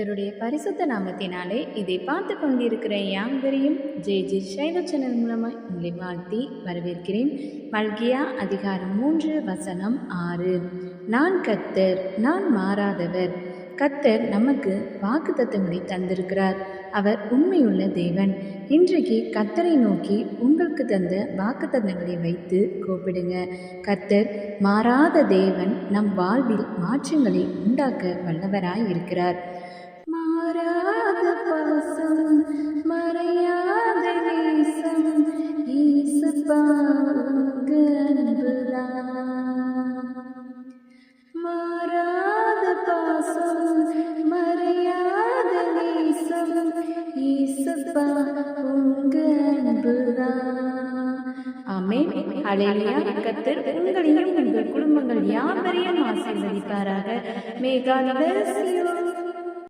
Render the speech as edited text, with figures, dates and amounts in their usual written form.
கர்த்தருடைய பரிசுத்த நாமத்தினாலே இதை பார்த்து கொண்டிருக்கிற யாவரையும் ஜே ஷைலோ சேனல் மூலமாய் உங்களை வாழ்த்தி வரவேற்கிறேன். மல்கியா அதிகாரம் 3 வசனம் 6. நான் கர்த்தர், நான் மாறாதவர். கர்த்தர் நமக்கு வாக்குத்தத்தங்களை தந்திருக்கிறார். அவர் உண்மையுள்ள தேவன். இன்றைக்கு கர்த்தரை நோக்கி உங்களுக்கு தந்த வாக்குத்தத்தங்களை வைத்து கூப்பிடுங்க. கர்த்தர் மாறாத தேவன். நம் வாழ்வில் மாற்றங்களை உண்டாக்க வல்லவராய் இருக்கிறார். மாறாத பாசம், மறையாத நேசம், இயேசுப்பா உங்க அன்புதான். மாறாத பாசம், மறையாத நேசம், இயேசுப்பா உங்க அன்புதான். ஆமென். ஹல்லேலூயா. கர்த்தர் உங்களையும் உங்கள் குடும்பங்கள் யாவரையும் ஆசீர்வதிப்பாராக. May God bless you.